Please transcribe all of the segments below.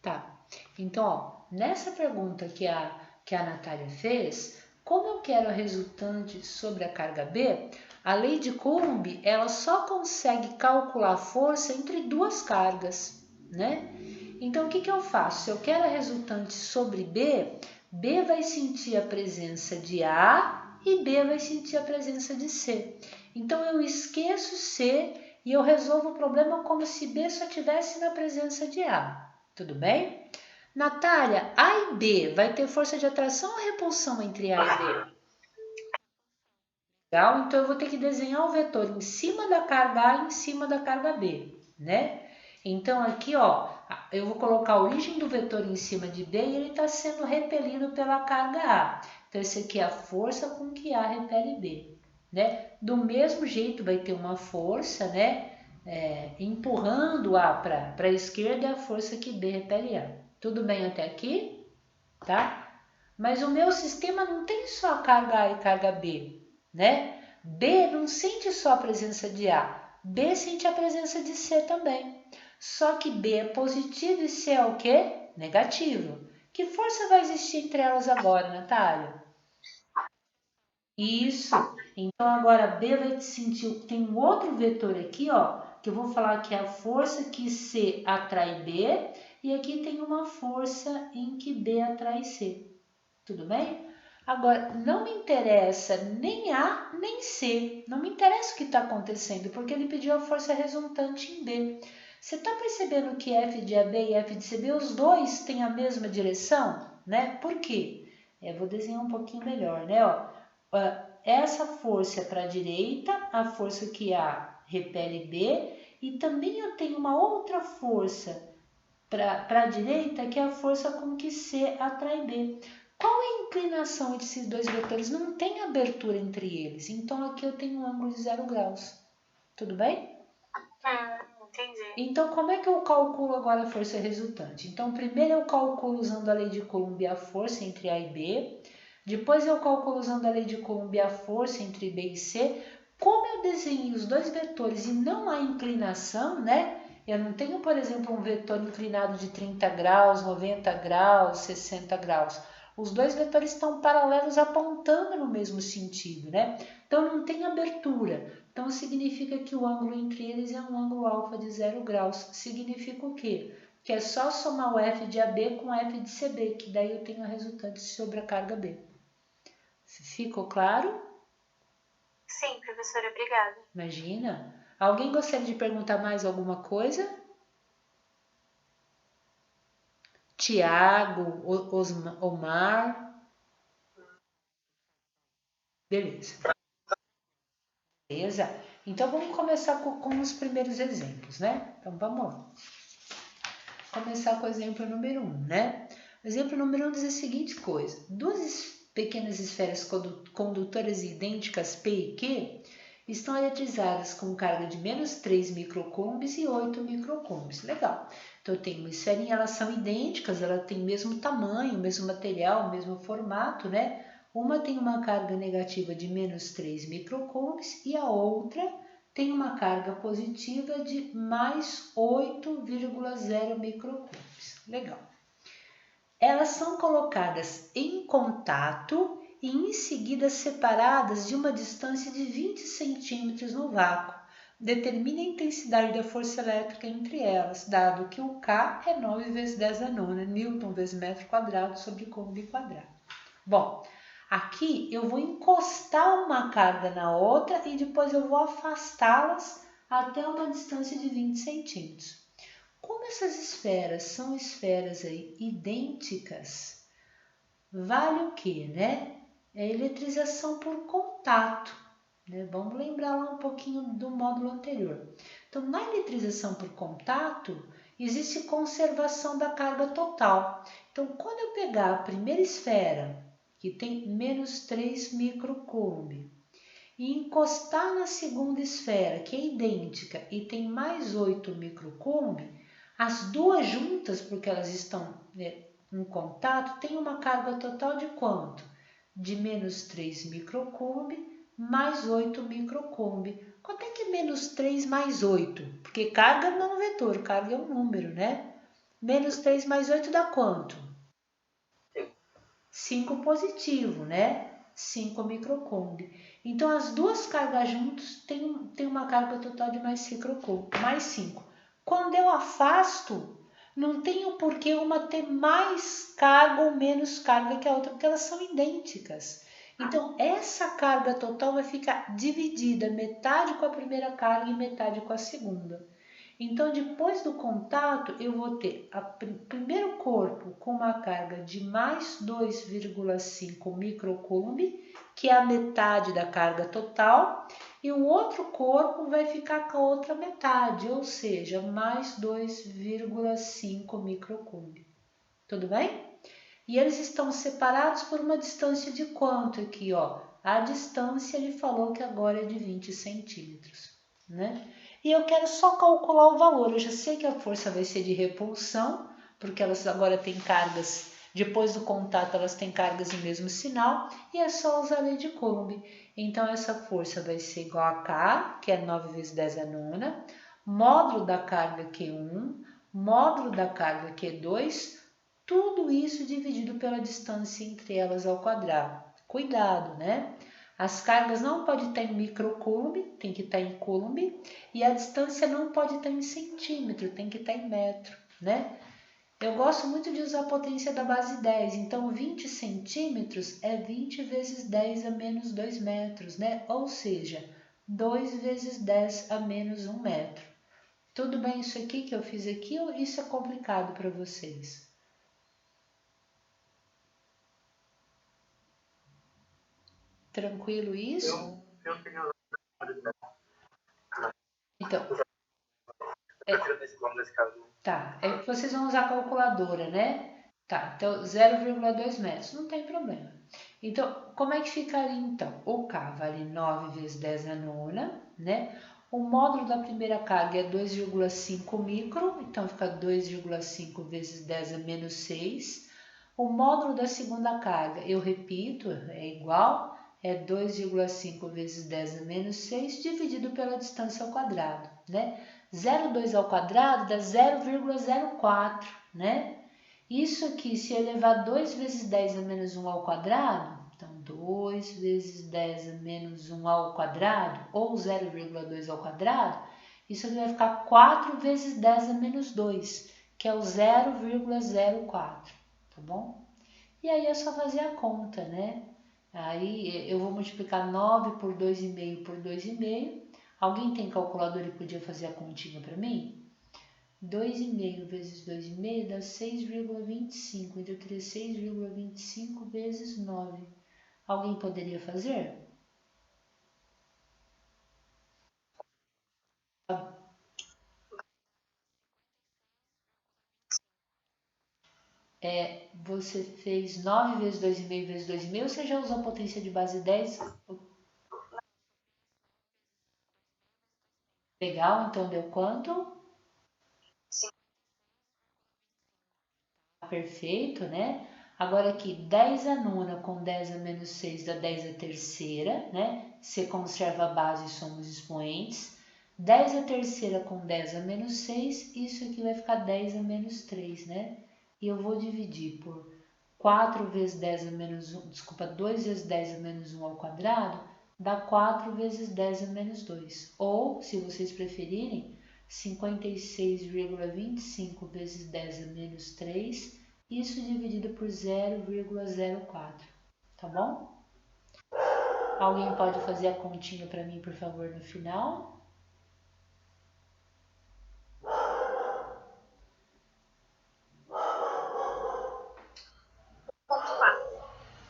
Tá. Então, ó, nessa pergunta que a Natália fez, como eu quero a resultante sobre a carga B, a lei de Coulomb, ela só consegue calcular a força entre duas cargas, né? Então, o que eu faço? Se eu quero a resultante sobre B, B vai sentir a presença de A e B vai sentir a presença de C. Então, eu esqueço C e eu resolvo o problema como se B só tivesse na presença de A. Tudo bem? Natália, A e B vai ter força de atração ou repulsão entre A e B? Legal? Então, eu vou ter que desenhar o vetor em cima da carga A e em cima da carga B, né? Então, aqui, ó, eu vou colocar a origem do vetor em cima de B e ele está sendo repelido pela carga A. Então, esse aqui é a força com que A repele B, né? Do mesmo jeito, vai ter uma força, né? Empurrando A para a esquerda, é a força que B repele A. Tudo bem até aqui? Tá? Mas o meu sistema não tem só a carga A e carga B, né? B não sente só a presença de A, B sente a presença de C também. Só que B é positivo e C é o quê? Negativo. Que força vai existir entre elas agora, Natália? Isso. Então agora B vai sentir, tem um outro vetor aqui, ó, que eu vou falar que é a força que C atrai B, e aqui tem uma força em que B atrai C. Tudo bem? Agora, não me interessa nem A nem C. Não me interessa o que está acontecendo, porque ele pediu a força resultante em B. Você está percebendo que F de AB e F de CB, os dois têm a mesma direção? Né? Por quê? Eu vou desenhar um pouquinho melhor, né? Ó, essa força é para a direita, a força que A repele B, e também eu tenho uma outra força para a direita, que é a força com que C atrai B. Qual é a inclinação entre esses dois vetores? Não tem abertura entre eles. Então, aqui eu tenho um ângulo de 0 graus. Tudo bem? Entendi. Então, como é que eu calculo agora a força resultante? Então, primeiro eu calculo usando a lei de Coulomb a força entre A e B. Depois eu calculo usando a lei de Coulomb a força entre B e C. Como eu desenhei os dois vetores e não há inclinação, né? Eu não tenho, por exemplo, um vetor inclinado de 30 graus, 90 graus, 60 graus. Os dois vetores estão paralelos apontando no mesmo sentido, né? Então não tem abertura. Então significa que o ângulo entre eles é um ângulo alfa de 0 graus. Significa o quê? Que é só somar o F de AB com F de CB, que daí eu tenho a resultante sobre a carga B. Ficou claro? Sim, professora, obrigada. Imagina. Alguém gostaria de perguntar mais alguma coisa? Tiago, Omar. Beleza. Beleza? Então vamos começar com os primeiros exemplos, né? Então vamos lá. Começar com o exemplo número 1, né? O exemplo número 1 diz a seguinte coisa: duas pequenas esferas condutoras idênticas P e Q estão eletrizadas com carga de menos 3 microcoulombs e 8 microcoulombs. Legal. Então eu tenho uma esferinha, elas são idênticas, ela tem o mesmo tamanho, o mesmo material, o mesmo formato, né? Uma tem uma carga negativa de menos 3 microcoulombs e a outra tem uma carga positiva de mais 8,0 microcoulombs. Legal. Elas são colocadas em contato e em seguida separadas de uma distância de 20 centímetros no vácuo. Determine a intensidade da força elétrica entre elas, dado que o K é 9 vezes 10 a nona, Newton vezes metro quadrado sobre Coulomb quadrado. Bom, aqui eu vou encostar uma carga na outra e depois eu vou afastá-las até uma distância de 20 centímetros. Como essas esferas são esferas aí idênticas, vale o que, né? É eletrização por contato, né? Vamos lembrar lá um pouquinho do módulo anterior. Então, na eletrização por contato, existe conservação da carga total. Então, quando eu pegar a primeira esfera, que tem menos 3 microcoulomb, e encostar na segunda esfera, que é idêntica e tem mais 8 microcoulomb, as duas juntas, porque elas estão em contato, tem uma carga total de quanto? De menos 3 microcoulomb mais 8 microcoulomb. Quanto é que é menos 3 mais 8? Porque carga não é um vetor, carga é um número, né? Menos 3 mais 8 dá quanto? 5 positivo, né? 5 microcoulomb. Então, as duas cargas juntas têm uma carga total de mais 5 mais 5. Quando eu afasto, não tem o porquê uma ter mais carga ou menos carga que a outra, porque elas são idênticas. Então, essa carga total vai ficar dividida, metade com a primeira carga e metade com a segunda. Então, depois do contato, eu vou ter o primeiro corpo com uma carga de mais 2,5 microcoulomb, que é a metade da carga total, e o outro corpo vai ficar com a outra metade, ou seja, mais 2,5 microcoulomb. Tudo bem? E eles estão separados por uma distância de quanto aqui, ó? A distância ele falou que agora é de 20 centímetros, né? E eu quero só calcular o valor. Eu já sei que a força vai ser de repulsão, porque elas agora têm cargas, depois do contato elas têm cargas em mesmo sinal, e é só usar a lei de Coulomb. Então essa força vai ser igual a K, que é 9 vezes 10 a nona, módulo da carga Q1, módulo da carga Q2, tudo isso dividido pela distância entre elas ao quadrado. Cuidado, né? As cargas não podem estar em microcoulomb, tem que estar em coulomb, e a distância não pode estar em centímetro, tem que estar em metro, né? Eu gosto muito de usar a potência da base 10, então 20 centímetros é 20 vezes 10 a menos 2 metros, né? Ou seja, 2 vezes 10 a menos 1 metro. Tudo bem isso aqui que eu fiz aqui ou isso é complicado para vocês? Tranquilo isso? Então, tá, vocês vão usar a calculadora, né? Tá, então 0,2 metros, não tem problema. Então, como é que ficaria então? O K vale 9 vezes 10 na nona, né? O módulo da primeira carga é 2,5 micro, então fica 2,5 vezes 10 a menos 6. O módulo da segunda carga, eu repito, é igual, é 2,5 vezes 10 a menos 6 dividido pela distância ao quadrado, né? 0,2 ao quadrado dá 0,04, né? Isso aqui, se eu levar 2 vezes 10 a menos 1 ao quadrado, então 2 vezes 10 a menos 1 ao quadrado, ou 0,2 ao quadrado, isso aqui vai ficar 4 vezes 10 a menos 2, que é o 0,04, tá bom? E aí é só fazer a conta, né? Aí eu vou multiplicar 9 por 2,5 por 2,5. Alguém tem calculadora e podia fazer a continha para mim? 2,5 vezes 2,5 dá 6,25. Então eu teria 6,25 vezes 9. Alguém poderia fazer? Você fez 9 vezes 2,5 vezes 2,5, ou você já usou a potência de base 10? Legal, então deu quanto? Perfeito, né? Agora aqui, 10 a nona com 10 a menos 6 dá 10 a terceira, né? Você conserva a base e somos expoentes. 10 a terceira com 10 a menos 6, isso aqui vai ficar 10 a menos 3, né? E eu vou dividir por 4 vezes 10 a menos 1, desculpa, 2 vezes 10 a menos 1 ao quadrado, dá 4 vezes 10 a menos 2. Ou, se vocês preferirem, 56,25 vezes 10 a menos 3, isso dividido por 0,04, tá bom? Alguém pode fazer a continha para mim, por favor, no final?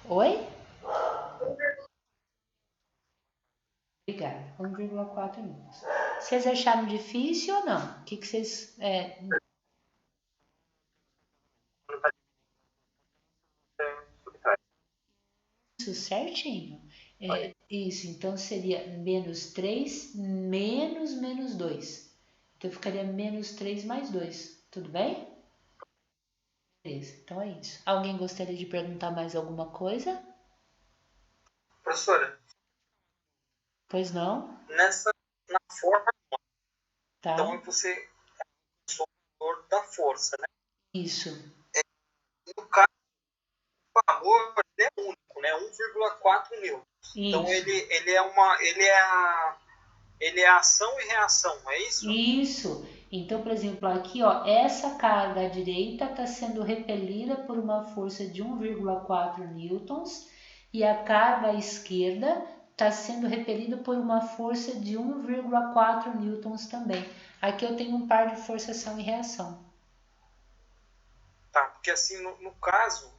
Oi? Obrigada, 1,4 minutos. Vocês acharam difícil ou não? O que vocês... Isso certinho. Isso, então seria menos 3 menos menos 2. Então ficaria menos 3 mais 2. Tudo bem? Beleza, então é isso. Alguém gostaria de perguntar mais alguma coisa? Professora, Pois não? na forma, Tá. então você é o da força, né? Isso. No caso, o valor é único, né? 1,4 newtons. Então Isso. ele é ação e reação, é isso? Isso. Então, por exemplo, aqui, ó, essa carga à direita está sendo repelida por uma força de 1,4 newtons e a carga à esquerda está sendo repelida por uma força de 1,4 newtons também. Aqui eu tenho um par de força ação e reação. Tá, porque assim, no caso,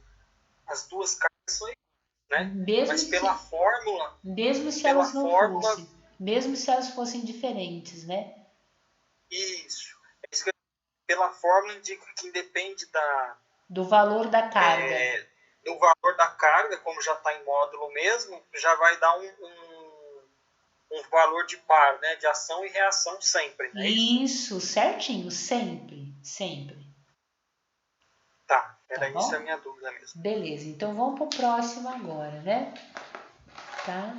as duas cargas são iguais, né? Mas pela fórmula... Mesmo se elas não fossem. Mesmo se elas fossem diferentes, né? Isso. É isso que pela fórmula indica que independe do valor da carga. Do valor da carga, como já está em módulo mesmo, já vai dar um valor de par, né? De ação e reação sempre, né? Isso, certinho, sempre, sempre. Tá, era isso a minha dúvida mesmo. Beleza, então vamos pro próximo agora, né? Tá?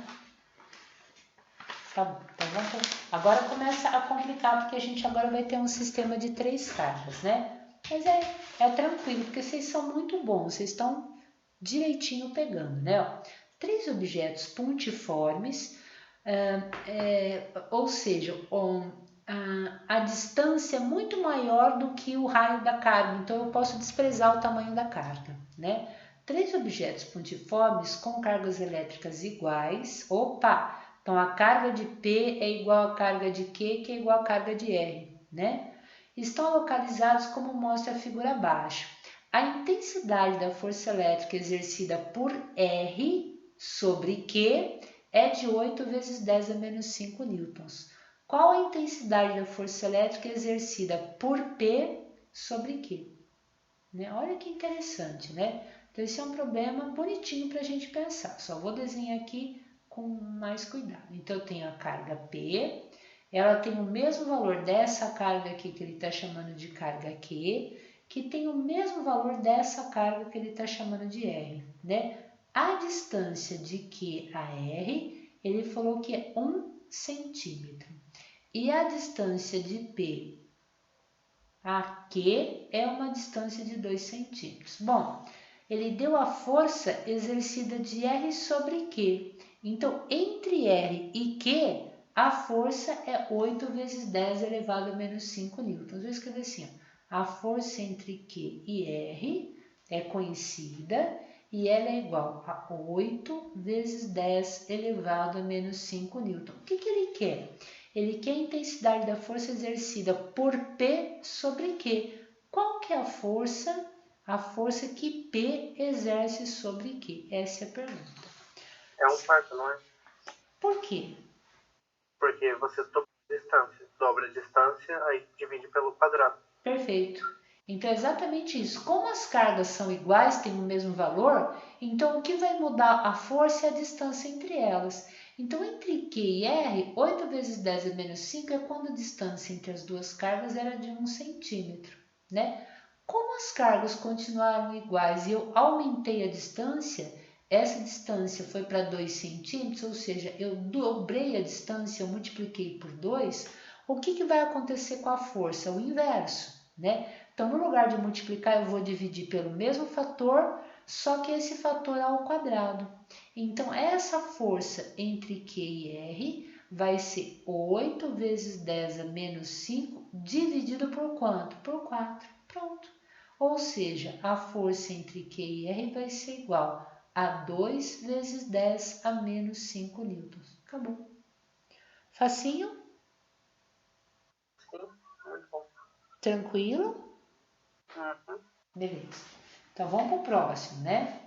Tá bom, então vamos pro... Agora começa a complicar, porque a gente agora vai ter um sistema de 3 cargas, né? Mas é tranquilo, porque vocês são muito bons, vocês estão direitinho pegando, né? Ó, 3 objetos pontiformes, ou seja, a distância é muito maior do que o raio da carga, então eu posso desprezar o tamanho da carga, né? 3 objetos pontiformes com cargas elétricas iguais, então a carga de P é igual à carga de Q, que é igual à carga de R, né? Estão localizados como mostra a figura abaixo. A intensidade da força elétrica exercida por R sobre Q é de 8 vezes 10 a menos 5 newtons. Qual a intensidade da força elétrica exercida por P sobre Q? Né? Olha que interessante, né? Então esse é um problema bonitinho para a gente pensar. Só vou desenhar aqui com mais cuidado. Então eu tenho a carga P, ela tem o mesmo valor dessa carga aqui que ele está chamando de carga Q, que tem o mesmo valor dessa carga que ele está chamando de R, né? A distância de Q a R, ele falou que é 1 centímetro. E a distância de P a Q é uma distância de 2 centímetros. Bom, ele deu a força exercida de R sobre Q. Então, entre R e Q, a força é 8 vezes 10 elevado a menos 5 newtons. Vou escrever assim, ó. A força entre Q e R é conhecida e ela é igual a 8 vezes 10 elevado a menos 5 newtons. O que ele quer? Ele quer a intensidade da força exercida por P sobre Q. Qual que é a força? A força que P exerce sobre Q? Essa é a pergunta. É um quarto, não é? Por quê? Porque você dobra a distância, aí divide pelo quadrado. Perfeito. Então é exatamente isso. Como as cargas são iguais, têm o mesmo valor, então o que vai mudar a força é a distância entre elas. Então entre Q e R, 8 vezes 10 a menos 5 é quando a distância entre as duas cargas era de 1 centímetro, né? Como as cargas continuaram iguais e eu aumentei a distância, essa distância foi para 2 centímetros, ou seja, eu dobrei a distância, eu multipliquei por 2, o que vai acontecer com a força? O inverso, né? Então, no lugar de multiplicar, eu vou dividir pelo mesmo fator, só que esse fator é ao quadrado. Então, essa força entre Q e R vai ser 8 vezes 10 a menos 5 dividido por quanto? Por 4. Pronto. Ou seja, a força entre Q e R vai ser igual a 2 vezes 10 a menos 5 newtons. Acabou. Facinho? Sim, muito bom. Tranquilo? Uhum. Beleza. Então vamos para o próximo, né?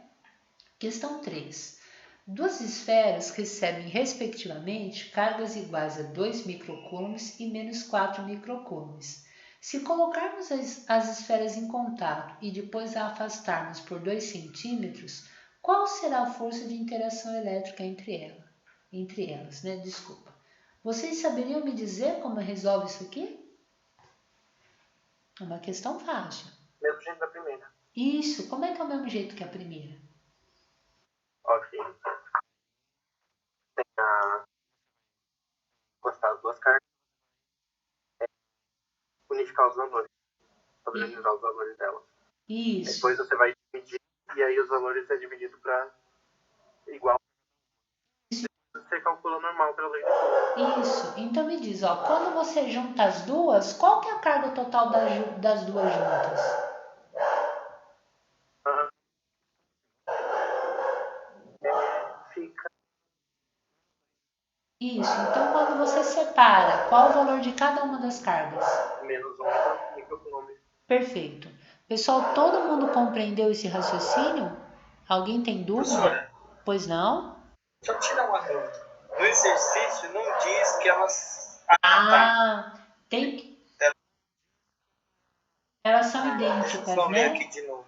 Questão 3. Duas esferas recebem, respectivamente, cargas iguais a 2 microcoulombs e menos 4 microcoulombs. Se colocarmos as esferas em contato e depois a afastarmos por 2 centímetros, qual será a força de interação elétrica entre elas, né? Desculpa. Vocês saberiam me dizer como resolve isso aqui? É uma questão fácil. Mesmo jeito da primeira. Isso, como é que é o mesmo jeito que a primeira? Ok. Tem a... Gostar das duas cartas. Unificar os valores. Padronizar os valores delas. Isso. Depois você vai dividir e aí os valores é dividido para igual. Você calcula normal pela lei do Coulomb. Isso. Então me diz, ó, quando você junta as duas, qual que é a carga total das duas juntas? Fica Isso. Então quando você separa, qual o valor de cada uma das cargas? menos 1 microcoulomb. Perfeito. Pessoal, todo mundo compreendeu esse raciocínio? Alguém tem dúvida? Professora, Pois não? só tirar uma dúvida. No exercício não diz que elas. Tá. Ah, tem que. Elas são Deixa eu idênticas, só ler né? aqui de novo.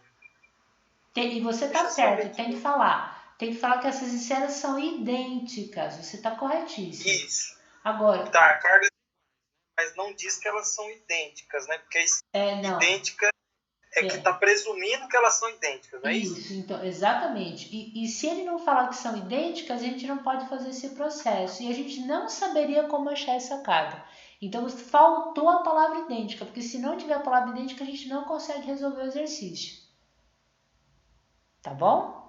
E você Deixa tá eu só ver certo, de tem que novo. falar. Tem que falar que essas esferas são idênticas. Você tá corretíssimo. Isso. Agora, Tá, a carga. Mas não diz que elas são idênticas, né? Porque não. idêntica é que está presumindo que elas são idênticas, não é isso? Isso, então, exatamente. E se ele não falar que são idênticas, a gente não pode fazer esse processo. E a gente não saberia como achar essa carga. Então, faltou a palavra idêntica, porque se não tiver a palavra idêntica, a gente não consegue resolver o exercício. Tá bom?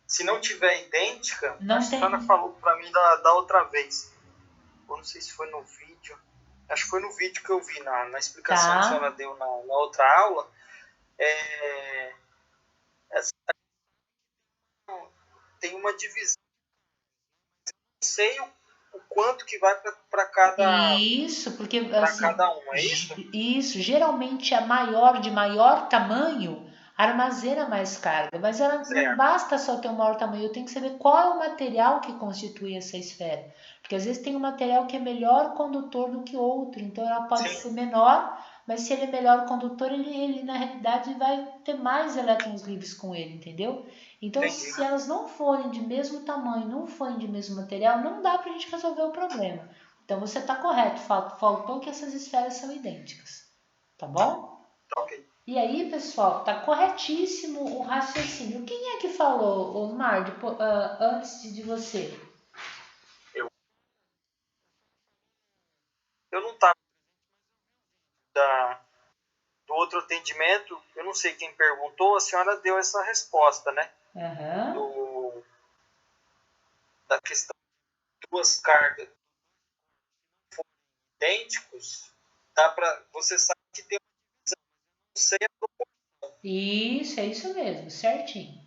Se não tiver idêntica, Não acho que a tem. senhora falou para mim da outra vez. Eu não sei se foi no vídeo. Acho que foi no vídeo que eu vi, na explicação que a senhora deu na outra aula. Tem uma divisão. Não sei o quanto que vai para cada. Isso, porque para assim, cada um, é isso? Isso, geralmente a maior de maior tamanho armazena mais carga, mas ela não Certo. basta só ter um maior tamanho, eu tenho que saber qual é o material que constitui essa esfera. Porque às vezes tem um material que é melhor condutor do que outro, então ela pode Sim. ser menor, mas se ele é melhor condutor, ele na realidade vai ter mais elétrons livres com ele, entendeu? Então, Entendi. se elas não forem de mesmo tamanho, não forem de mesmo material, não dá pra gente resolver o problema. Então você está correto, faltou que essas esferas são idênticas, tá bom? Ok. E aí, pessoal, tá corretíssimo o raciocínio. Quem é que falou, Osmar, antes de você? Eu não estava do outro atendimento, eu não sei quem perguntou, a senhora deu essa resposta, né? Uhum. Da questão de duas cargas idênticos, dá para você sabe que tem uma divisão, não sei a proporção. Isso, é isso mesmo, certinho.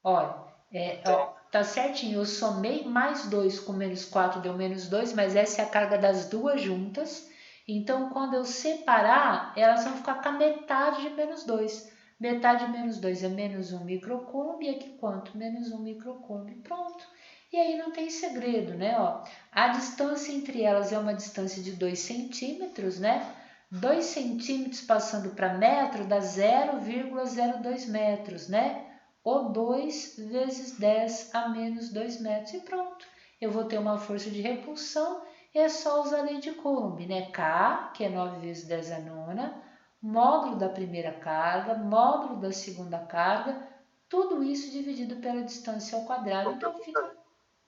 Olha, Então, tá certinho, eu somei mais 2 com menos 4 deu menos 2, mas essa é a carga das duas juntas. Então, quando eu separar, elas vão ficar com a metade de menos 2. Metade de menos 2 é menos 1 microcoulomb, e aqui quanto? Menos 1 microcoulomb, pronto. E aí não tem segredo, né? Ó, a distância entre elas é uma distância de 2 centímetros, né? 2 centímetros passando para metro dá 0,02 metros, né? Ou 2 vezes 10 a menos 2 metros. E pronto, eu vou ter uma força de repulsão e é só usar a lei de Coulomb, né? K, que é 9 vezes 10 a nona, módulo da primeira carga, módulo da segunda carga, tudo isso dividido pela distância ao quadrado. Então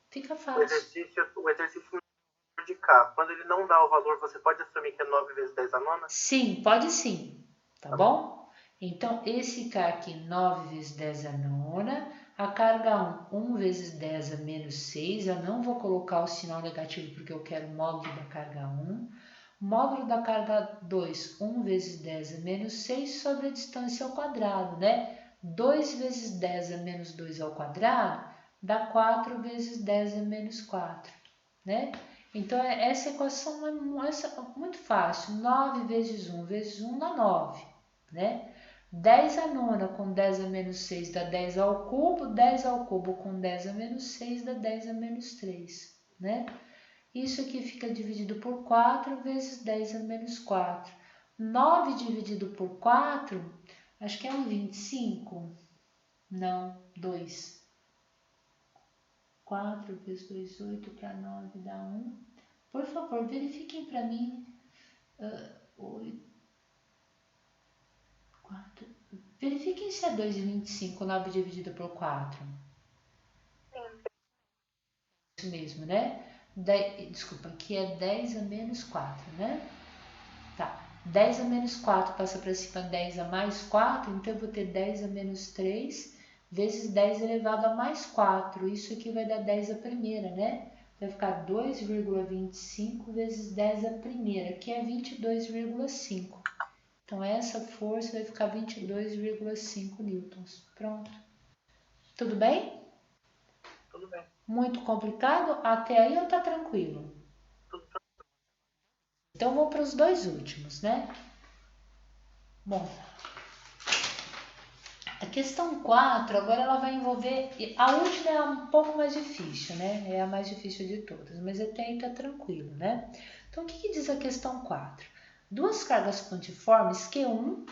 fica fácil. O exercício de K, quando ele não dá o valor, você pode assumir que é 9 vezes 10 a nona? Sim, pode sim, tá bom? Então, esse K aqui, 9 vezes 10 a nona, a carga 1, 1 vezes 10 a menos 6, eu não vou colocar o sinal negativo porque eu quero o módulo da carga 1. Módulo da carga 2, 1 vezes 10 a menos 6 sobre a distância ao quadrado, né? 2 vezes 10 a menos 2 ao quadrado dá 4 vezes 10 a menos 4, né? Então, essa equação é muito fácil. 9 vezes 1 vezes 1 dá 9, né? 10 a nona com 10 a menos 6 dá 10 ao cubo. 10 ao cubo com 10 a menos 6 dá 10 a menos 3, né? Isso aqui fica dividido por 4 vezes 10 a menos 4. 9 dividido por 4, acho que é um 25. Não, 2. 4 vezes 2, 8 para 9 dá 1. Por favor, verifiquem para mim. 8, 4. Verifiquem se é 2,25, 9 dividido por 4. Sim. Isso mesmo, né? Desculpa, aqui é 10 a menos 4, né? Tá. 10 a menos 4 passa para cima 10 a mais 4, então eu vou ter 10 a menos 3 vezes 10 elevado a mais 4. Isso aqui vai dar 10 a primeira, né? Vai ficar 2,25 vezes 10 a primeira, que é 22,5. Então, essa força vai ficar 22,5 newtons. Pronto. Tudo bem? Tudo bem. Muito complicado? Até aí ou tá tranquilo? Tudo tranquilo. Então, vou para os dois últimos, né? Bom, a questão 4, agora ela vai envolver... A última é um pouco mais difícil, né? É a mais difícil de todas, mas até aí tá tranquilo, né? Então, o que diz a questão 4? Duas cargas pontiformes, Q1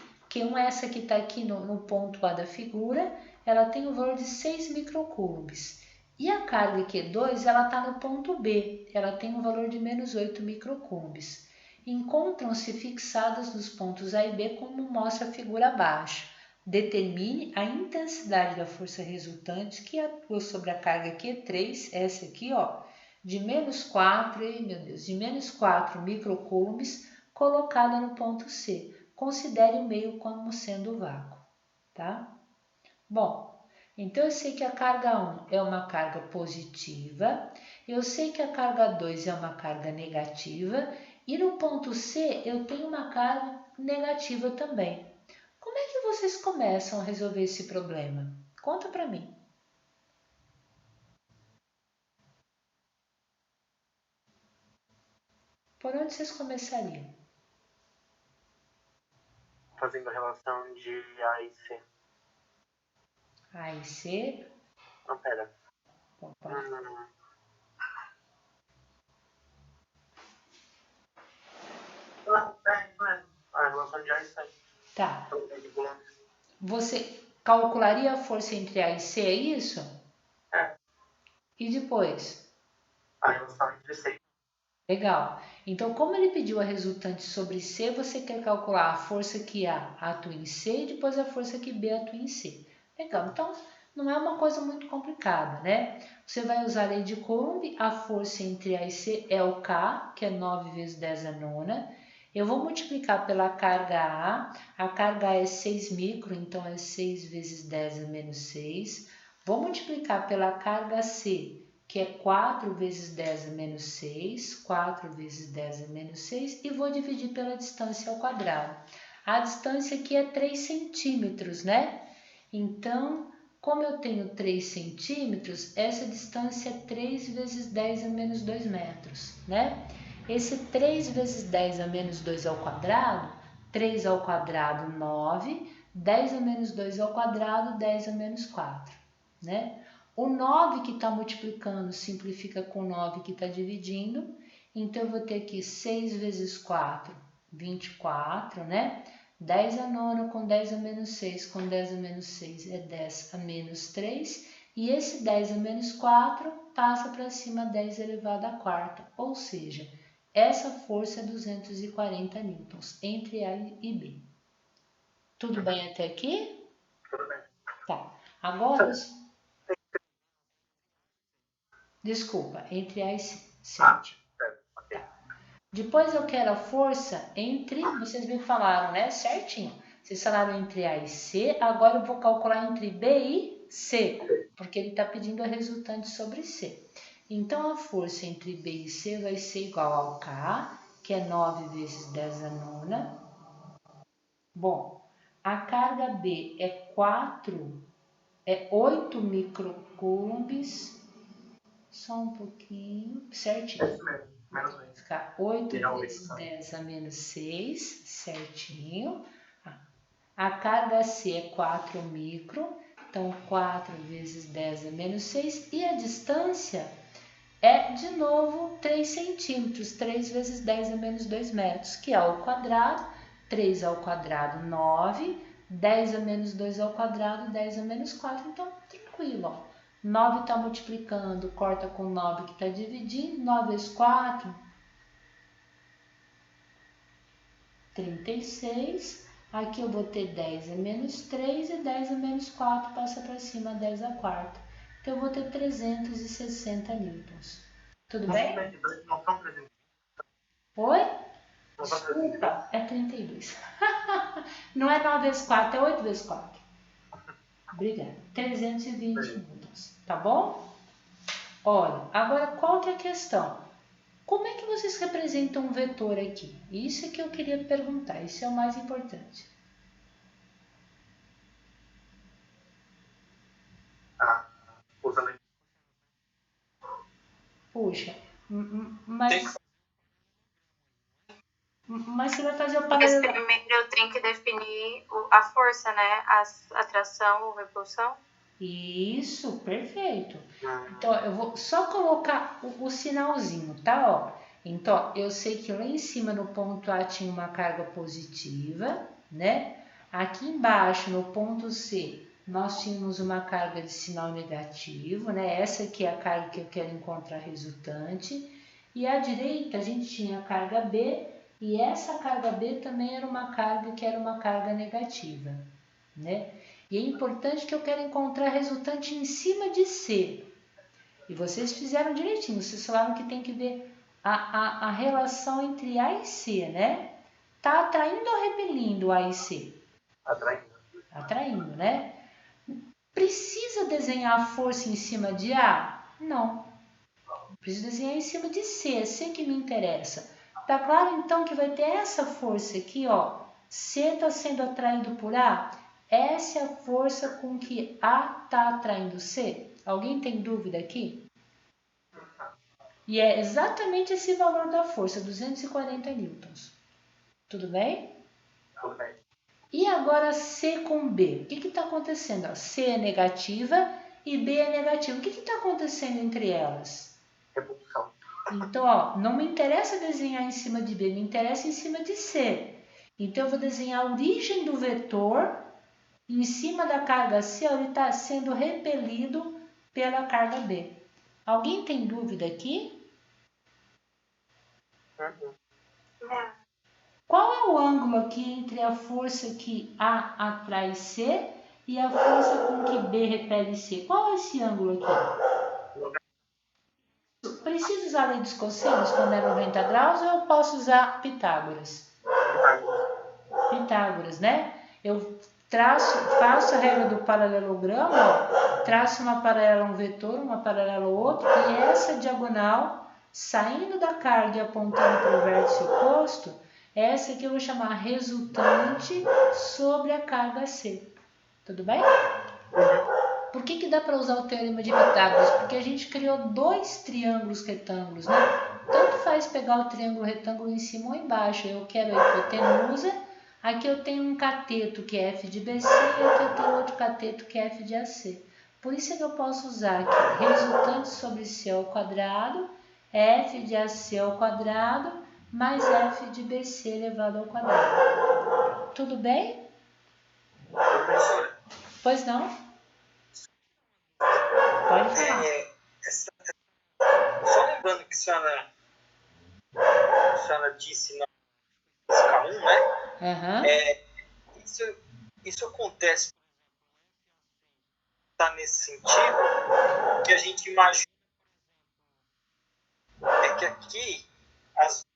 é essa que está aqui no ponto A da figura, ela tem o valor de 6 microcoulombs. E a carga Q2, ela está no ponto B, ela tem um valor de menos 8 microcoulombs. Encontram-se fixadas nos pontos A e B, como mostra a figura abaixo. Determine a intensidade da força resultante que atua sobre a carga Q3, essa aqui, ó, de menos 4, de menos 4 microcoulombs, colocada no ponto C. Considere o meio como sendo o vácuo, tá? Bom, então eu sei que a carga 1 é uma carga positiva, eu sei que a carga 2 é uma carga negativa e no ponto C eu tenho uma carga negativa também. Como é que vocês começam a resolver esse problema? Conta para mim. Por onde vocês começariam? Fazendo a relação de A e C. A e C. Não, pera. Opa. A relação de A e C. Tá. Você calcularia a força entre A e C, é isso? É. E depois? A relação entre C. Legal. Então, como ele pediu a resultante sobre C, você quer calcular a força que A atua em C e depois a força que B atua em C. Legal. Então, não é uma coisa muito complicada, né? Você vai usar a lei de Coulomb, a força entre A e C é o K, que é 9 vezes 10 a nona. Eu vou multiplicar pela carga A carga A é 6 micro, então é 6 vezes 10 a menos 6. Vou multiplicar pela carga C, que é 4 vezes 10 a menos 6, 4 vezes 10 a menos 6, e vou dividir pela distância ao quadrado. A distância aqui é 3 centímetros, né? Então, como eu tenho 3 centímetros, essa distância é 3 vezes 10 a menos 2 metros, né? Esse 3 vezes 10 a menos 2 ao quadrado, 3 ao quadrado, 9, 10 a menos 2 ao quadrado, 10 a menos 4, né? O 9 que está multiplicando simplifica com o 9 que está dividindo, então eu vou ter aqui 6 vezes 4, 24, né? 10 a nona com 10 a menos 6, com 10 a menos 6 é 10 a menos 3, e esse 10 a menos 4 passa para cima 10 elevado à quarta, ou seja, essa força é 240 newtons entre A e B. Tudo bem até aqui? Tudo bem. Tá. Agora... Desculpa, entre A e C. Certo. Ok. Depois eu quero a força entre... Vocês me falaram, né? Certinho. Vocês falaram entre A e C. Agora eu vou calcular entre B e C, porque ele está pedindo a resultante sobre C. Então, a força entre B e C vai ser igual ao K, que é 9 vezes 10 a nona. Bom, a carga B é 8 microcoulombs. Só um pouquinho, certinho. É isso mesmo, menos 2. Ficar 8 vezes 10 a menos 6, certinho. A carga C é 4 micro, então 4 vezes 10 a menos 6. E a distância é, de novo, 3 centímetros, 3 vezes 10 a menos 2 metros, que é ao quadrado, 3 ao quadrado, 9, 10 a menos 2 ao quadrado, 10 a menos 4. Então, tranquilo, ó. 9 está multiplicando, corta com 9 que está dividindo, 9 vezes 4, 36. Aqui eu vou ter 10 a menos 3 e 10 a menos 4 passa para cima 10 a quarta. Então eu vou ter 360 newtons. Tudo bem? Não são 300. Oi? Desculpa, é 32. Não é 9 vezes 4, é 8 vezes 4. Obrigada. 320 newtons, tá bom? Olha, agora qual que é a questão? Como é que vocês representam um vetor aqui? Isso é que eu queria perguntar, isso é o mais importante. Usando Puxa, mas você vai fazer o Mas paralelo... primeiro eu tenho que definir a força, né? A atração ou repulsão. Isso, perfeito. Então, eu vou só colocar o sinalzinho, tá? Ó. Então, eu sei que lá em cima no ponto A tinha uma carga positiva, né? Aqui embaixo, no ponto C, nós tínhamos uma carga de sinal negativo, né? Essa aqui é a carga que eu quero encontrar resultante. E à direita, a gente tinha a carga B, e essa carga B também era uma carga que era uma carga negativa, né? E é importante que eu quero encontrar resultante em cima de C. E vocês fizeram direitinho, vocês falaram que tem que ver a relação entre A e C, né? Tá atraindo ou repelindo A e C? atraindo. Atraindo, né? Precisa desenhar a força em cima de A? Não. Preciso desenhar em cima de C, é C que me interessa. Tá claro então que vai ter essa força aqui, ó. C está sendo atraído por A. Essa é a força com que A está atraindo C. Alguém tem dúvida aqui? E é exatamente esse valor da força, 240 newtons. Tudo bem? Tudo bem. E agora C com B. O que está acontecendo? Ó, C é negativa e B é negativa. O que está acontecendo entre elas? Repulsão. Então, ó, não me interessa desenhar em cima de B, me interessa em cima de C. Então, eu vou desenhar a origem do vetor em cima da carga C, ele está sendo repelido pela carga B. Alguém tem dúvida aqui? Não. Qual é o ângulo aqui entre a força que A atrai C e a força com que B repele C? Qual é esse ângulo aqui? Preciso usar a lei dos cossenos quando é 90 graus ou eu posso usar Pitágoras? Pitágoras, né? Eu faço a regra do paralelogramo, ó, traço uma paralela a um vetor, uma paralela ao outro, e essa diagonal, saindo da carga e apontando para o vértice oposto, essa aqui eu vou chamar resultante sobre a carga C. Tudo bem? Por que dá para usar o teorema de Pitágoras? Porque a gente criou dois triângulos retângulos, né? Tanto faz pegar o triângulo retângulo em cima ou embaixo. Eu quero a hipotenusa. Aqui eu tenho um cateto que é f de BC e aqui eu tenho outro cateto que é f de AC. Por isso é que eu posso usar aqui resultante sobre C ao quadrado, f de AC ao quadrado, mais f de BC elevado ao quadrado. Tudo bem? Professora, Pois não? Pode falar. só lembrando que a senhora disse na física 1, né? Uhum. Isso acontece tá nesse sentido que a gente imagina é que aqui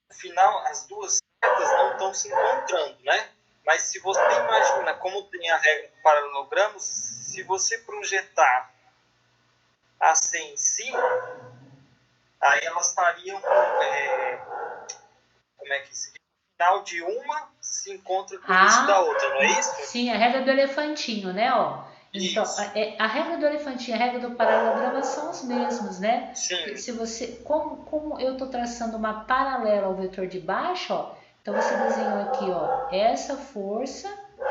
no final as duas setas não estão se encontrando, né? Mas se você imagina como tem a regra do paralelogramo, se você projetar a C em cima, aí elas estariam como é que se diz? O final de uma se encontra com o início da outra, não é isso? Sim, a regra do elefantinho, né? Ó. Então, a regra do elefantinho e a regra do paralelogramo são os mesmos, né? Sim. Se você, como eu estou traçando uma paralela ao vetor de baixo, ó, então você desenhou aqui, ó, essa força,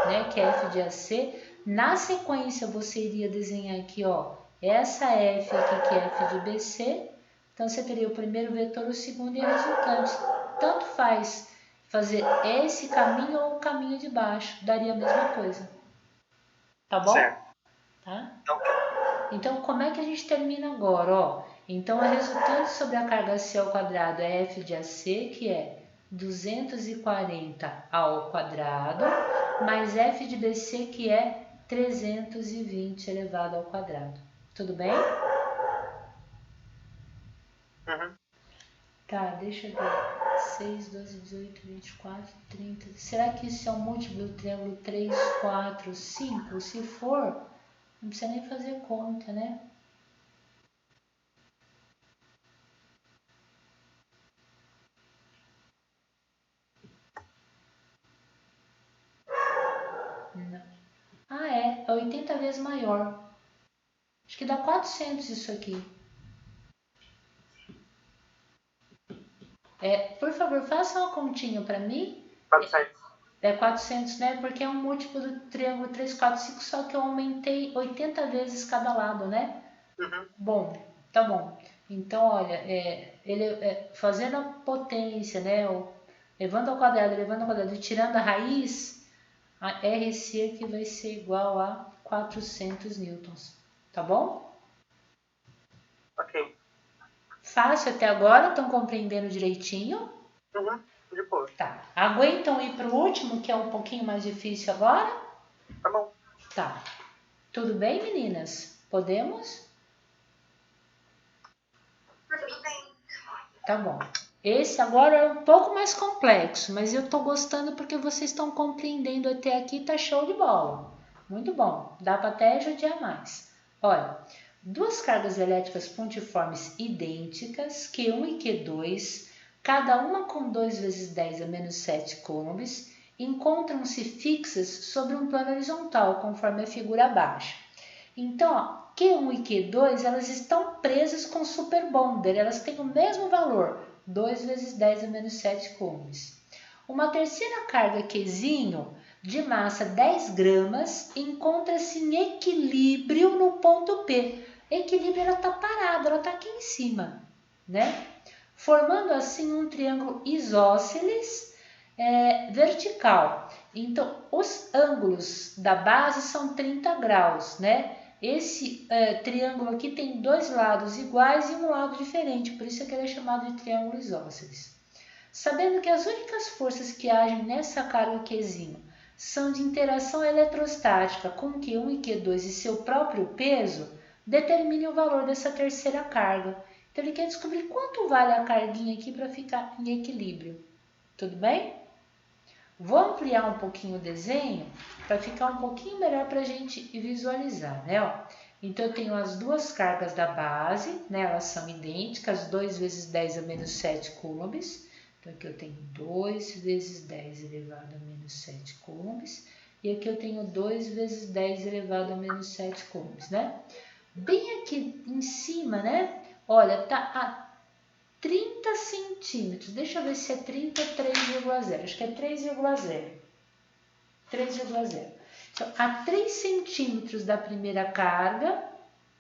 né, que é F de AC. Na sequência, você iria desenhar aqui, ó, essa F aqui, que é F de BC. Então, você teria o primeiro vetor, o segundo e a resultante. Tanto faz fazer esse caminho ou o caminho de baixo, daria a mesma coisa. Tá bom? Certo. Tá? Ok. Então, como é que a gente termina agora? Ó, então, a resultante sobre a carga C ao quadrado é F de AC, que é 240 ao quadrado, mais F de BC, que é 320 elevado ao quadrado. Tudo bem? Uhum. Tá, deixa eu ver. 6, 12, 18, 24, 30. Será que isso é um múltiplo do triângulo 3, 4, 5? Se for, não precisa nem fazer conta, né? Não. Ah, é 80 vezes maior. Acho que dá 400 isso aqui. Por favor, faça uma continha para mim. 400. É 400, né? Porque é um múltiplo do triângulo 3, 4, 5, só que eu aumentei 80 vezes cada lado, né? Uhum. Bom, tá bom. Então, olha, fazendo a potência, né? Levando ao quadrado e tirando a raiz, a RC aqui vai ser igual a 400 newtons. Tá bom? Ok. Fácil até agora? Estão compreendendo direitinho? Uhum. De boa. Tá. Aguentam ir pro último, que é um pouquinho mais difícil agora? Tá bom. Tá. Tudo bem, meninas? Podemos? Tudo bem. Tá bom. Esse agora é um pouco mais complexo, mas eu tô gostando porque vocês estão compreendendo até aqui, tá show de bola. Muito bom. Dá para até judiar mais. Olha, duas cargas elétricas pontiformes idênticas, Q1 e Q2, cada uma com 2 vezes 10 a menos 7 coulombs, encontram-se fixas sobre um plano horizontal, conforme a figura abaixo. Então, ó, Q1 e Q2, elas estão presas com superbonder, elas têm o mesmo valor, 2 vezes 10 a menos 7 coulombs. Uma terceira carga Qzinho, de massa 10 gramas, encontra-se em equilíbrio no ponto P. Equilíbrio, ela está parada, ela está aqui em cima, né? Formando assim um triângulo isósceles vertical. Então, os ângulos da base são 30 graus, né? Esse triângulo aqui tem dois lados iguais e um lado diferente, por isso é que ele é chamado de triângulo isósceles. Sabendo que as únicas forças que agem nessa carga Qzinho são de interação eletrostática com Q1 e Q2 e seu próprio peso, determine o valor dessa terceira carga. Então ele quer descobrir quanto vale a carguinha aqui para ficar em equilíbrio. Tudo bem? Vou ampliar um pouquinho o desenho para ficar um pouquinho melhor para a gente visualizar, né? Ó, então eu tenho as duas cargas da base, né? Elas são idênticas, 2 vezes 10 a menos 7 coulombs. Então aqui eu tenho 2 vezes 10 elevado a menos 7 coulombs. E aqui eu tenho 2 vezes 10 elevado a menos 7 coulombs, né? Bem aqui em cima, né? Olha, tá a 30 centímetros. Deixa eu ver se é 30 ou 3,0. Acho que é 3,0. 3,0. Então, a 3 centímetros da primeira carga,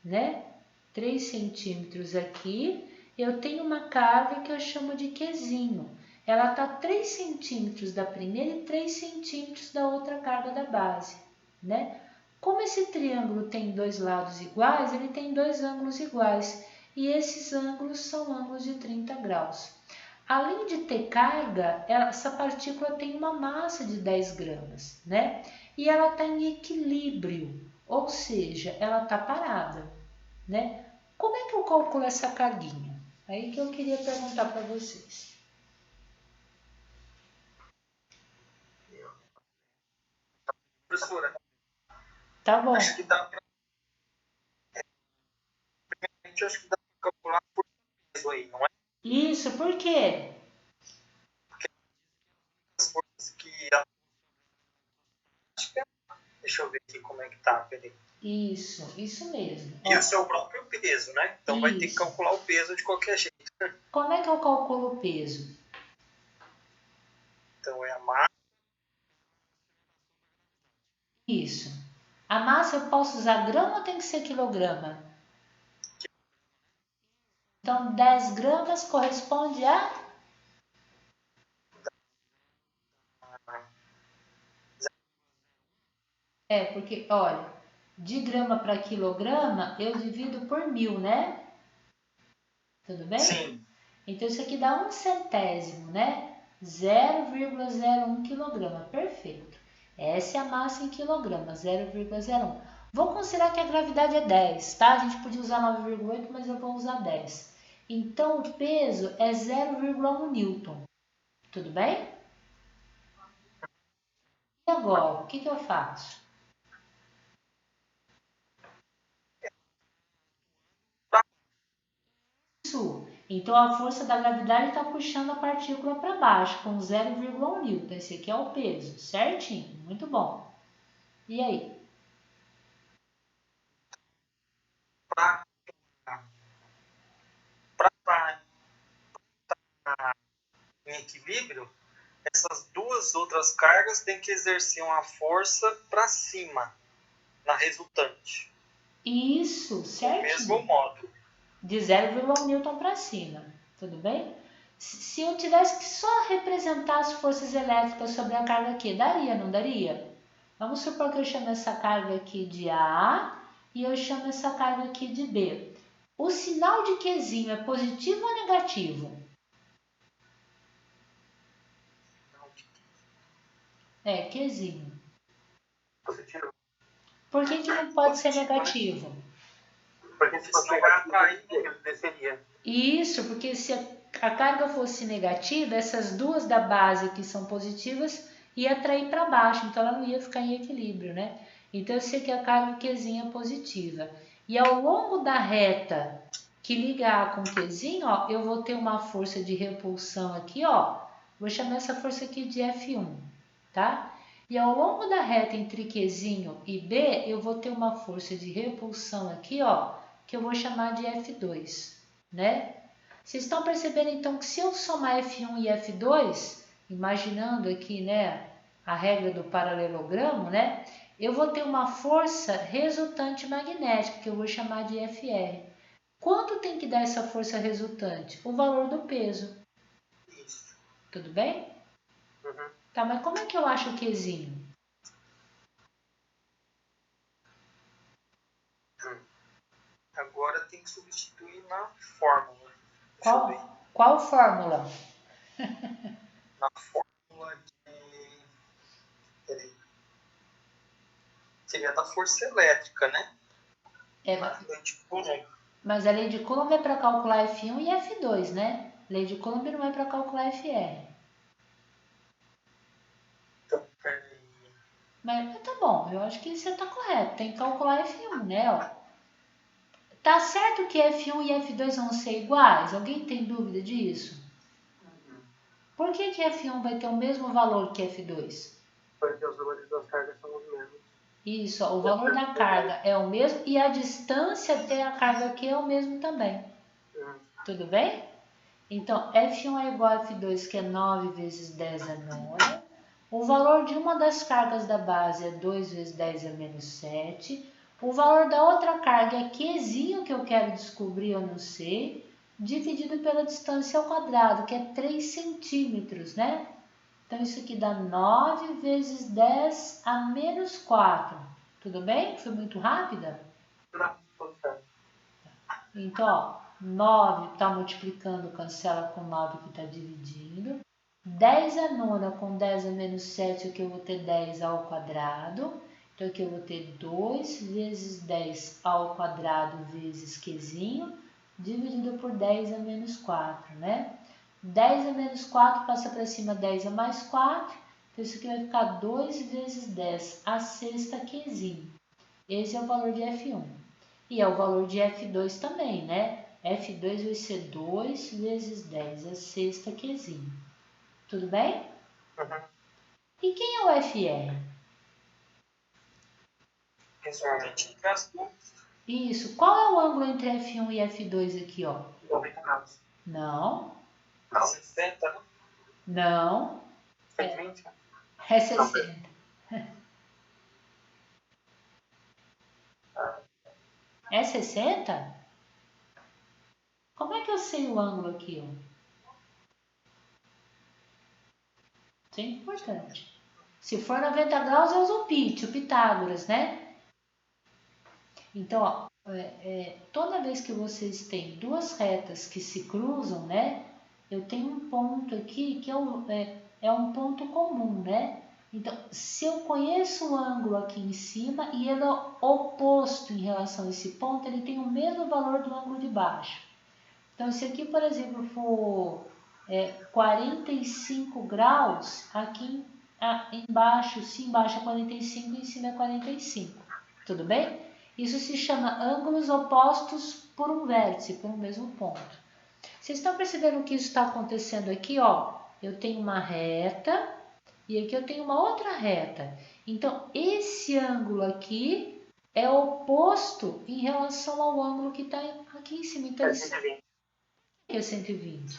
né? 3 centímetros aqui. Eu tenho uma carga que eu chamo de Qzinho. Ela está 3 centímetros da primeira e 3 centímetros da outra carga da base, né? Como esse triângulo tem dois lados iguais, ele tem dois ângulos iguais. E esses ângulos são ângulos de 30 graus. Além de ter carga, essa partícula tem uma massa de 10 gramas, né? E ela está em equilíbrio, ou seja, ela está parada, né? Como é que eu calculo essa carguinha? Aí que eu queria perguntar para vocês. Professora, Tá bom. acho que dá para calcular por peso aí, não é? Isso, por quê? As forças que a... Deixa eu ver aqui como é que tá, peraí. Isso mesmo. E Ó, o seu próprio peso, né? Então vai ter que isso. calcular o peso de qualquer jeito. Como é que eu calculo o peso? Então é a massa. Isso. A massa eu posso usar grama ou tem que ser quilograma? Então, 10 gramas corresponde a? Porque, olha, de grama para quilograma, eu divido por 1000, né? Tudo bem? Sim. Então, isso aqui dá 1 centésimo, né? 0,01 quilograma. Perfeito. Essa é a massa em quilograma, 0,01. Vou considerar que a gravidade é 10, tá? A gente podia usar 9,8, mas eu vou usar 10. Então, o peso é 0,1 newton, Tudo bem? E agora, o que eu faço? Isso. Então, a força da gravidade está puxando a partícula para baixo, com 0,1 newton. Esse aqui é o peso, certinho? Muito bom. E aí? Para estar em equilíbrio, essas duas outras cargas têm que exercer uma força para cima, na resultante. Isso, Do certinho. mesmo modo. De 0,1 newton para cima. Tudo bem? Se eu tivesse que só representar as forças elétricas sobre a carga aqui, daria, não daria? Vamos supor que eu chamo essa carga aqui de A e eu chamo essa carga aqui de B. O sinal de Qzinho é positivo ou negativo? É, Qzinho. Positivo. Por que não pode ser Positivo, né? negativo? Porque se fosse negativo, ele desceria. Isso, porque se a carga fosse negativa, essas duas da base que são positivas ia atrair para baixo, então ela não ia ficar em equilíbrio, né? Então eu sei que a carga Qzinho é positiva. E ao longo da reta que liga A com Qzinho, ó, eu vou ter uma força de repulsão aqui, ó. Vou chamar essa força aqui de F1, tá? E ao longo da reta entre Qzinho e B, eu vou ter uma força de repulsão aqui, ó, que eu vou chamar de F2, né? Vocês estão percebendo então que se eu somar F1 e F2, imaginando aqui, né, a regra do paralelogramo, né, eu vou ter uma força resultante magnética, que eu vou chamar de FR. Quanto tem que dar essa força resultante? O valor do peso. Isso. Tudo bem? Uhum. Tá, mas como é que eu acho o Qzinho? Agora tem que substituir na fórmula. Qual fórmula? Na fórmula de... Peraí. Seria da força elétrica, né? É, Na lei de Coulomb. mas a lei de Coulomb é para calcular F1 e F2, né? Lei de Coulomb não é para calcular FR. Então, peraí. Mas tá bom, eu acho que você está correto. Tem que calcular F1, né? Ó. Tá certo que F1 e F2 vão ser iguais? Alguém tem dúvida disso? Por que F1 vai ter o mesmo valor que F2? Porque os valores das cargas são os mesmos. Isso, ó, o valor da carga é o mesmo e a distância até a carga aqui é o mesmo também. Tudo bem? Então, F1 é igual a F2, que é 9 vezes 10 a nona. O valor de uma das cargas da base é 2 vezes 10 a menos 7. O valor da outra carga é Qzinho, que eu quero descobrir, eu não sei, dividido pela distância ao quadrado, que é 3 centímetros, né? Então, isso aqui dá 9 vezes 10 a menos 4. Tudo bem? Foi muito rápida? Não, tudo certo. Então, ó, 9 está multiplicando, cancela com 9 que está dividindo. 10 a nona com 10 a menos 7, aqui eu vou ter 10 ao quadrado. Então, aqui eu vou ter 2 vezes 10 ao quadrado vezes Qzinho, dividido por 10 a menos 4, né? 10 a menos 4 passa para cima 10 a mais 4. Então, isso aqui vai ficar 2 vezes 10 a sexta Qzinho. Esse é o valor de F1. E é o valor de F2 também, né? F2 vai ser 2 vezes 10 a sexta Qzinho. Tudo bem? Uhum. E quem é o FR? Resultante entre as duas. Isso. Qual é o ângulo entre F1 e F2 aqui, ó? 90 graus. Não. 60, né? Não. 120? É 60. É 60? Como é que eu sei o ângulo aqui, ó? Isso é importante. Se for 90 graus, eu uso o Pitágoras, né? Então, ó, toda vez que vocês têm duas retas que se cruzam, né? Eu tenho um ponto aqui que é um ponto comum, né? Então, se eu conheço o ângulo aqui em cima e ele é oposto em relação a esse ponto, ele tem o mesmo valor do ângulo de baixo. Então, se aqui, por exemplo, for 45 graus, aqui embaixo, se embaixo é 45, em cima é 45. Tudo bem? Isso se chama ângulos opostos por um vértice, por um mesmo ponto. Vocês estão percebendo o que isso está acontecendo aqui? Ó, eu tenho uma reta e aqui eu tenho uma outra reta. Então, esse ângulo aqui é oposto em relação ao ângulo que está aqui em cima. Então, É 120. é 120.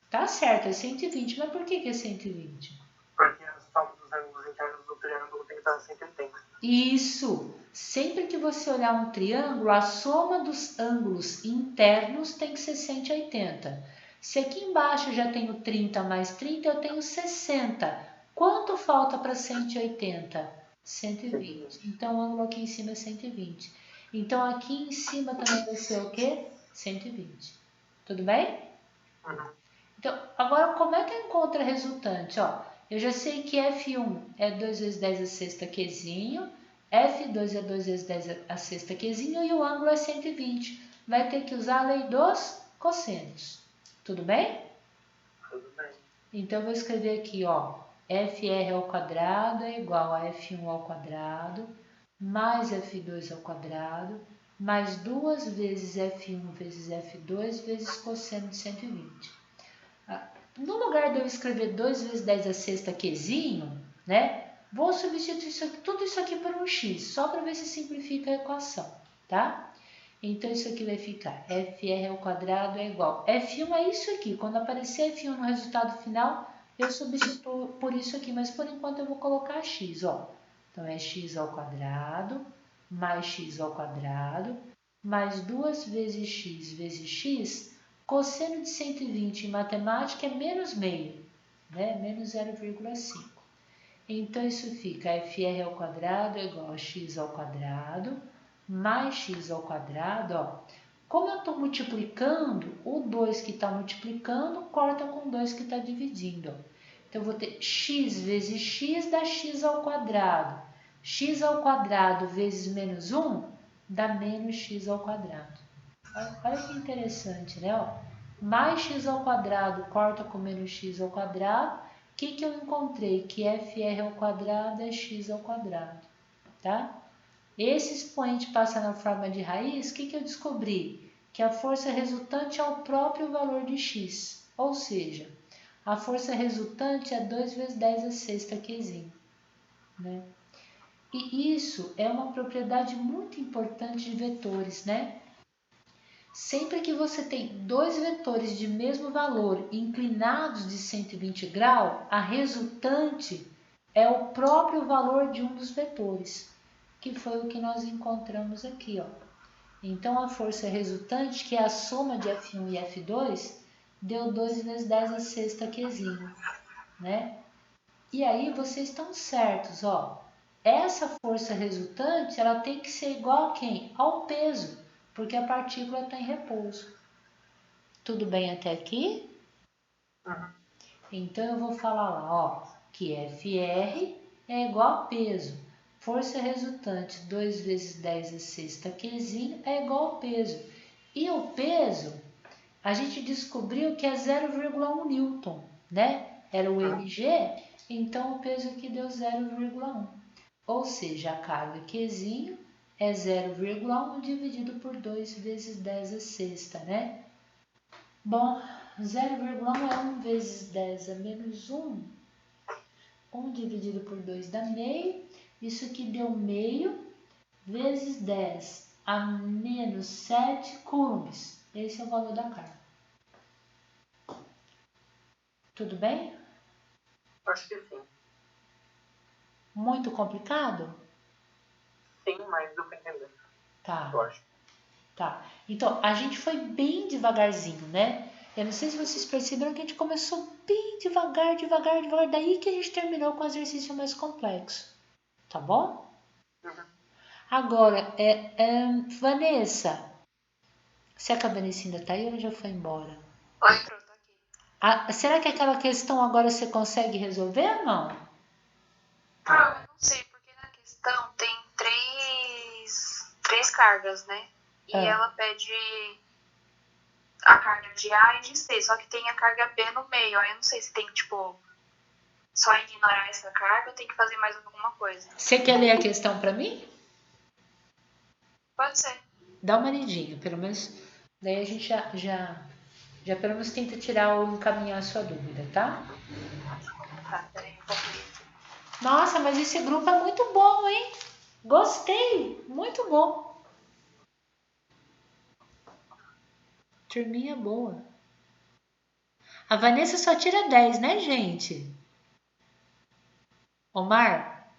Tá certo, é 120, mas por que é 120? Porque a soma dos ângulos internos do triângulo tem que estar 180. Isso! Sempre que você olhar um triângulo, a soma dos ângulos internos tem que ser 180. Se aqui embaixo eu já tenho 30 mais 30, eu tenho 60. Quanto falta para 180? 120. Então, o ângulo aqui em cima é 120. Então, aqui em cima também vai ser o quê? 120. Tudo bem? Uhum. Então, agora como é que eu encontro a resultante? Ó, eu já sei que F1 é 2 vezes 10 a sexta Qzinho, F2 é 2 vezes 10 a sexta Qzinho e o ângulo é 120. Vai ter que usar a lei dos cossenos. Tudo bem? Tudo bem. Então, eu vou escrever aqui, ó, FR ao quadrado é igual a F1 ao quadrado, mais F2 ao quadrado, mais 2 vezes F1 vezes F2 vezes cosseno de 120. No lugar de eu escrever 2 vezes 10 a sexta Qzinho, né? Vou substituir tudo isso aqui por um x, só para ver se simplifica a equação, tá? Então, isso aqui vai ficar FR ao quadrado é igual. F1 é isso aqui. Quando aparecer F1 no resultado final, eu substituo por isso aqui, mas por enquanto eu vou colocar x, ó. Então, é x ao quadrado, mais x ao quadrado, mais 2 vezes x, cosseno de 120 em matemática é menos meio, né? Menos 0,5. Então, isso fica FR ao quadrado é igual a x ao quadrado, mais x ao quadrado, ó. Como eu estou multiplicando, o 2 que está multiplicando corta com o 2 que está dividindo, ó. Então, eu vou ter x vezes x dá x ao quadrado. X ao quadrado vezes menos 1 dá menos x ao quadrado. Olha que interessante, né? Ó, mais x ao quadrado corta com menos x ao quadrado. O que eu encontrei? Que FR ao quadrado é x ao quadrado, tá? Esse expoente passa na forma de raiz, o que eu descobri? Que a força resultante é o próprio valor de x, ou seja, a força resultante é 2 vezes 10 a sexta Qzinho, né? E isso é uma propriedade muito importante de vetores, né? Sempre que você tem dois vetores de mesmo valor inclinados de 120 graus, a resultante é o próprio valor de um dos vetores, que foi o que nós encontramos aqui, ó. Então, a força resultante, que é a soma de F1 e F2, deu 2 vezes 10 a sexta Qzinho, né? E aí, vocês estão certos, ó. Essa força resultante, ela tem que ser igual a quem? Ao peso, porque a partícula está em repouso. Tudo bem até aqui? Uhum. Então, eu vou falar lá, ó, que FR é igual a peso. Força resultante, 2 vezes 10 a sexta Qzinho é igual ao peso. E o peso, a gente descobriu que é 0,1 newton, né? Era o mg, então o peso aqui deu 0,1. Ou seja, a carga Qzinho é 0,1 dividido por 2 vezes 10 a sexta, né? Bom, 0,1 é 1 vezes 10 a menos 1. 1 dividido por 2 dá meio. Isso aqui deu meio vezes 10 a menos 7 coulombs. Esse é o valor da carga. Tudo bem? Acho que sim. Muito complicado? Sim, mas deu pra entender. Tá. Eu acho. Tá. Então, a gente foi bem devagarzinho, né? Eu não sei se vocês perceberam que a gente começou bem devagar. Daí que a gente terminou com o exercício mais complexo. Tá bom? Uhum. Agora, Vanessa. Será que a Vanessa ainda tá aí ou ela já foi embora? Oi, tô aqui. Será que aquela questão agora você consegue resolver ou não? Eu não sei, porque na questão tem três cargas, né? E ela pede a carga de A e de C, só que tem a carga B no meio. Aí eu não sei se tem, tipo, só ignorar essa carga ou tem que fazer mais alguma coisa. Você quer ler a questão para mim? Pode ser. Dá uma lidinha, pelo menos. Daí a gente já pelo menos tenta tirar ou encaminhar a sua dúvida, tá? Tá, peraí, eu vou ler. Nossa, mas esse grupo é muito bom, hein? Gostei, muito bom. Turminha boa. A Vanessa só tira 10, né, gente? Omar?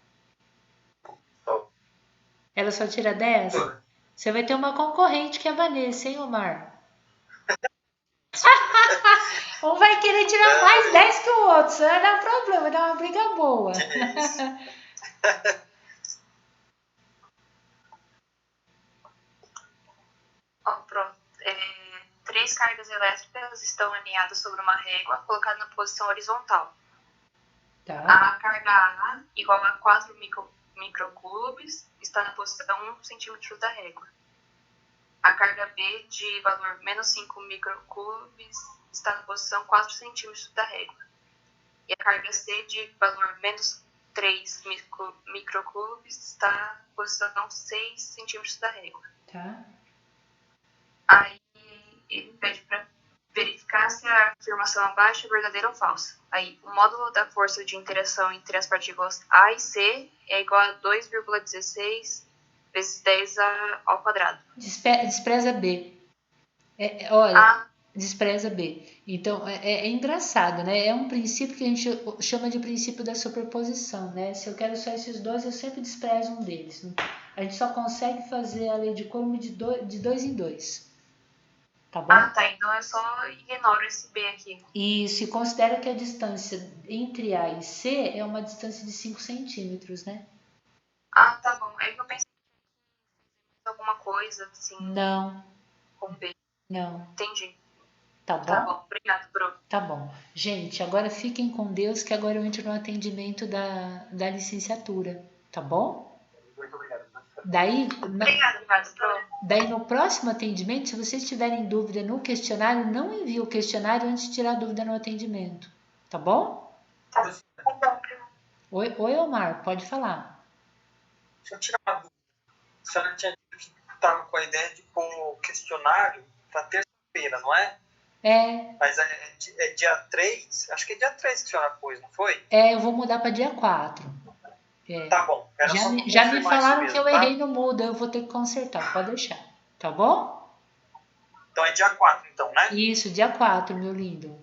Ela só tira 10? Você vai ter uma concorrente que é a Vanessa, hein, Omar? Um vai querer tirar mais 10 que o outro. Isso vai dar problema, vai dar uma briga boa. Ó, pronto. 3 cargas elétricas estão alinhadas sobre uma régua colocada na posição horizontal. Tá. A carga A, igual a 4 microcoulombs, está na posição 1 centímetro da régua. A carga B, de valor menos 5 microcoulombs, está na posição 4 centímetros da régua. E a carga C, de valor menos 3 microcoulombs, está na posição 6 centímetros da régua. Tá. Aí ele pede para verificar se a afirmação abaixo é verdadeira ou falsa. Aí o módulo da força de interação entre as partículas A e C é igual a 2,16 vezes 10 ao quadrado. Despreza B. Olha, despreza B. Então, é engraçado, né? É um princípio que a gente chama de princípio da superposição, né? Se eu quero só esses dois, eu sempre desprezo um deles. A gente só consegue fazer a lei de Coulomb de dois em dois. Tá bom? Ah, tá. Então eu só ignoro esse B aqui. Isso, e considera que a distância entre A e C é uma distância de 5 centímetros, né? Ah, tá bom. É que eu pensei em alguma coisa, assim, Não, com B. não. Entendi. Tá bom? Tá bom. Obrigado, Bruno. Tá bom. Gente, agora fiquem com Deus que agora eu entro no atendimento da licenciatura. Tá bom? Muito obrigado. Obrigado, Bruno. Daí no próximo atendimento, se vocês tiverem dúvida no questionário, não envie o questionário antes de tirar a dúvida no atendimento. Tá bom? Tá bom, Bruno. Oi, Omar, pode falar. Deixa eu tirar uma dúvida. A senhora tinha dito que estava com a ideia de pôr o questionário para terça-feira, não é? É. Mas é dia 3? Acho que é dia 3 que a senhora pôs, não foi? Eu vou mudar para dia 4. Tá bom. Já me falaram que eu errei no muda, eu vou ter que consertar, pode deixar. Tá bom? Então é dia 4, então, né? Isso, dia 4, meu lindo.